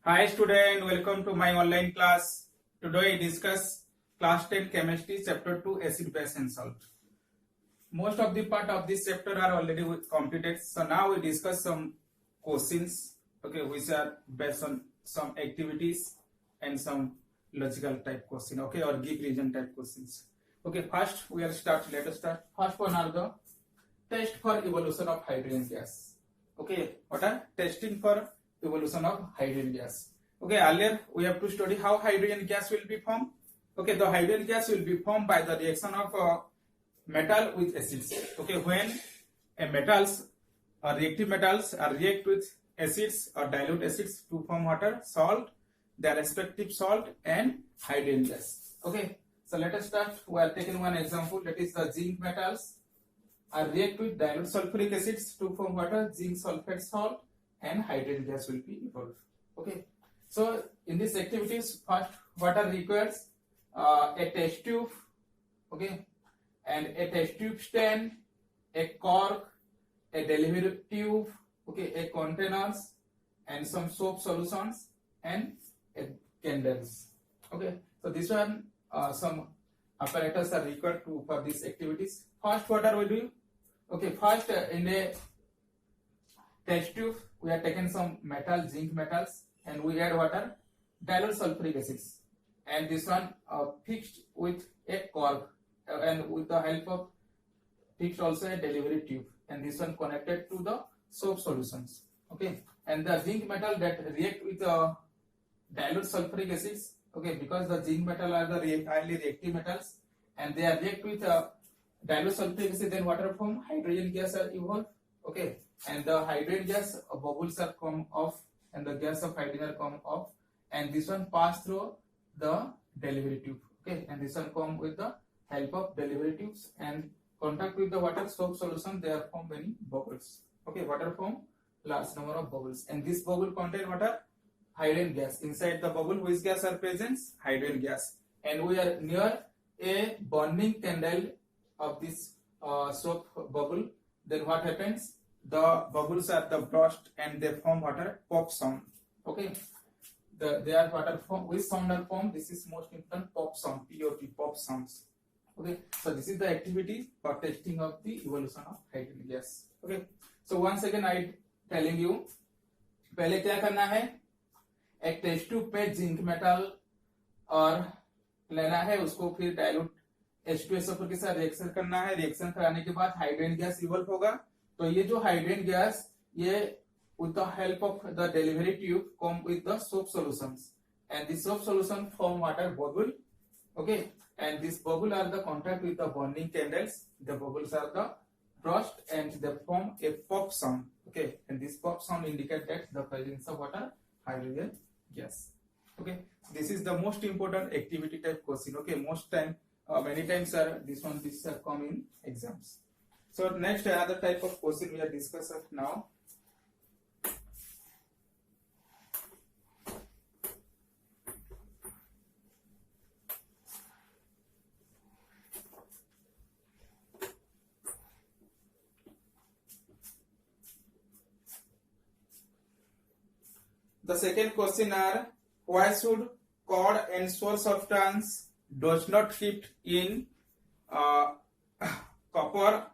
Hi student, welcome to my online class. Today we discuss class 10 chemistry chapter 2 acid base and salt. Most of the part of this chapter are already completed. So now we discuss some questions, okay, which are based on some activities and some logical type question, okay, or give reason type questions. Okay, first we will start. Let us start. First one are the test for evolution of hydrogen gas. Okay, what are testing for evolution of hydrogen gas? Okay, earlier we have to study how hydrogen gas will be formed. Okay, the hydrogen gas will be formed by the reaction of metal with acids. Okay, when metals or reactive metals are react with acids or dilute acids to form water, salt, their respective salt and hydrogen gas. Okay, so let us start. We are taking one example, that is the zinc metals are react with dilute sulfuric acids to form water, zinc sulfate salt and hydrogen gas will be evolved. Okay, so in these activities, first water requires a test tube, okay, and a test tube stand, a cork, a delivery tube, okay, a containers and some soap solutions and a candles. Okay, so this one some apparatus are required to for these activities. First, what are we doing? Okay, first in a test tube we are taking some metal, zinc metals, and we add water, dilute sulfuric acids, and this one fixed with a cork and with the help of fixed also a delivery tube, and this one connected to the soap solutions. Okay, and the zinc metal that react with dilute sulfuric acids. Okay, because the zinc metal are the highly reactive metals and they are react with dilute sulfuric acid, then water form, hydrogen gas are evolved. Okay, and the hydrogen gas bubbles are come off and the gas of hydrogen are come off, and this one pass through the delivery tube. Okay, and this one come with the help of delivery tubes and contact with the water soap solution, they are form many bubbles. Okay, water form large number of bubbles, and this bubble contain water, hydrogen gas. Inside the bubble, which gas are present? Hydrogen gas. And we are near a burning candle of this soap bubble. Then what happens? The bubbles are the burst and they form water pop sound. Okay, they are water form. Which sound are formed? This is most important, pop sound, POP, pop sounds. Okay, so this is the activity for testing of the evolution of hydrogen gas. Okay, so once again I telling you, पहले क्या करना है, एक test tube पे zinc metal और लेना है, उसको फिर डाइल्यूट H2SO4 के साथ रिएक्शन करना है, रिएक्शन कराने के बाद हाइड्रोजन गैस इवॉल्व होगा. तो ये जो हाइड्रोजन गैस, ये with the help of the delivery tube come with the soap solutions, and the soap solution form water bubble. Okay, and this bubble are the contact with the burning candles, the bubbles are the burst and they form a pop sound. Okay, and this pop sound indicate that the presence of water, hydrogen gas. Okay, this is the most important activity type question. Okay, most time many times this come in exams. So next another type of question we are discussing now. The second question are, why should cord and source substance does not fit in copper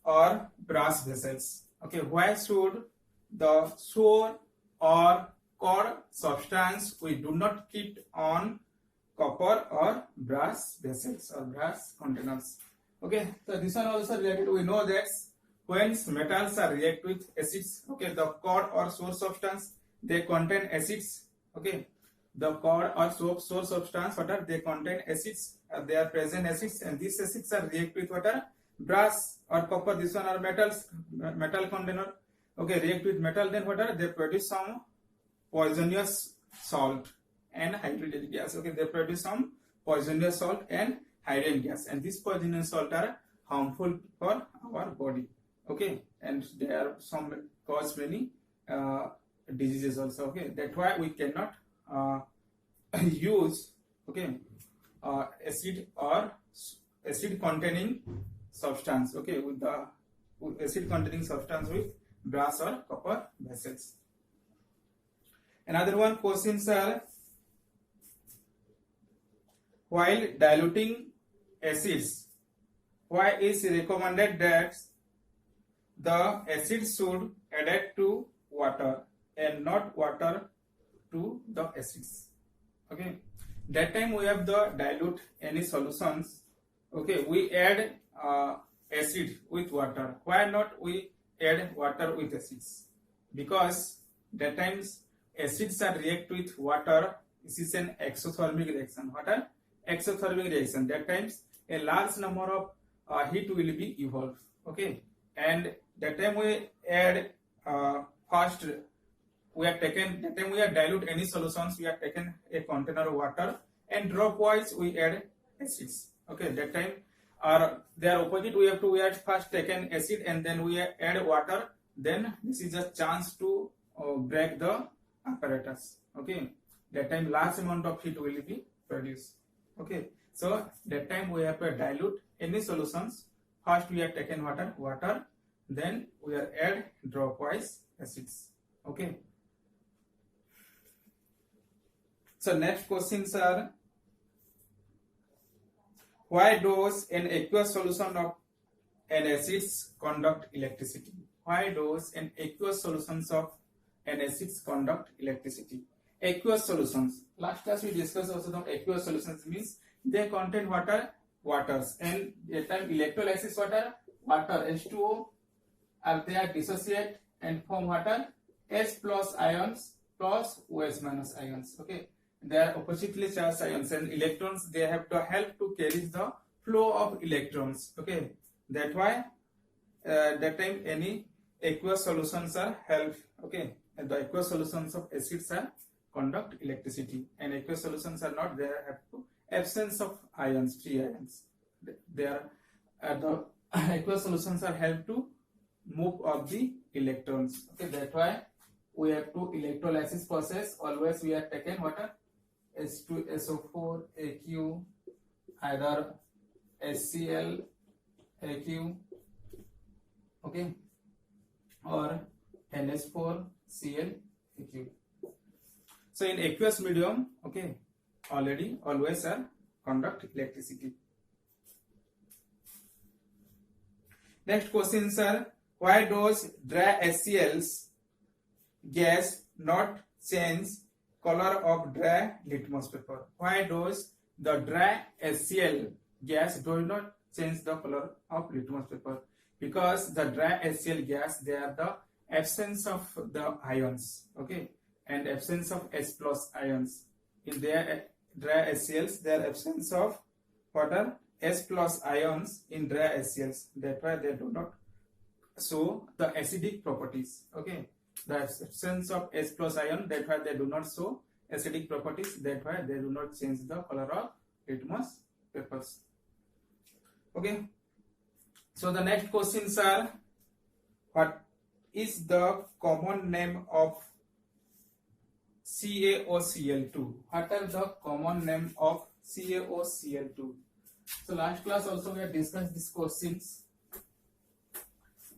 or brass vessels? Okay, why should the source or cord substance we do not keep on copper or brass vessels or brass containers? Okay, so this one also related. We know that when metals are react with acids, okay, the cord or source substance they contain acids. Okay, the cord or source substance water they contain acids, they are present acids, and these acids are react with water, brass or copper, this one are metals, metal container. Okay, react with metal, then water, they produce some poisonous salt and hydrogen gas. Okay, they produce some poisonous salt and hydrogen gas, and this poisonous salt are harmful for our body. Okay, and they are some cause many diseases also. Okay, that's why we cannot use, okay, acid or acid containing substance, okay, with the acid containing substance with brass or copper vessels. Another one questions are, while diluting acids, why is recommended that the acid should add to water and not water to the acids? Okay, that time we have the dilute any solutions. Okay, we add acid with water. Why not we add water with acids? Because that times acids are react with water. This is an exothermic reaction. What are exothermic reaction? That times a large number of heat will be evolved. Okay, and that time we add first we have taken, that time we have dilute any solutions, we have taken a container of water and drop wise we add acids. Okay, that time they are opposite. We have first taken acid and then we add water. Then this is a chance to break the apparatus. Okay, that time large amount of heat will be produced. Okay, so that time we have to dilute any solutions. First we have taken water, then we are add dropwise acids. Okay. So next questions are, why does an aqueous solution of an acids conduct electricity? Why does an aqueous solutions of an acids conduct electricity? Aqueous solutions. Last class we discussed also the aqueous solutions means they contain waters, and at time electrolysis water H2O are there dissociate and form water H plus ions plus OH minus ions. Okay, they are oppositely charged ions, and electrons they have to help to carry the flow of electrons. Okay, that's why that time any aqueous solutions are help. Okay, and the aqueous solutions of acids are conduct electricity, and aqueous solutions are not there, have to absence of ions, free ions. They are the aqueous solutions are help to move of the electrons. Okay, that's why we have to electrolysis process. Always we have taken water H2SO4 AQ, either HCl AQ, okay, or NH4 Cl AQ. So in aqueous medium, okay, always conduct electricity. Next questions are, why does dry HCl's gas not change color of dry litmus paper? Why does the dry HCl gas do not change the color of litmus paper? Because the dry HCl gas, they are the absence of the ions, okay, and absence of H plus ions. In their dry HCl's, there absence of water H plus ions in dry HCl's. That's why they do not show the acidic properties. Okay, the absence of H plus ion, that's why they do not show acidic properties. That's why they do not change the color of litmus papers. Okay, so the next questions are, what is the common name of CaOCl2? What are the common name of CaOCl2? So last class also we have discussed these questions.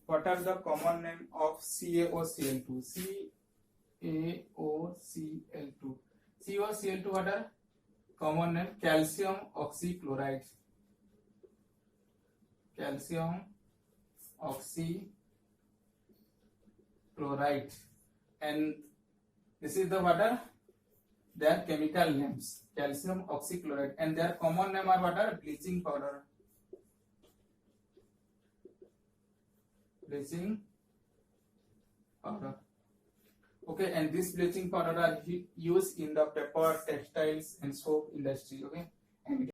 What are the common name of CaOCl2? CaOCl2. CaOCl2, what are common name? Calcium oxychloride. Calcium oxychloride. And this is the water, their chemical names, calcium oxychloride, and their common name are water, bleaching powder. Bleaching powder. Okay, and this bleaching powder are used in the paper, textiles, and soap industry. Okay, and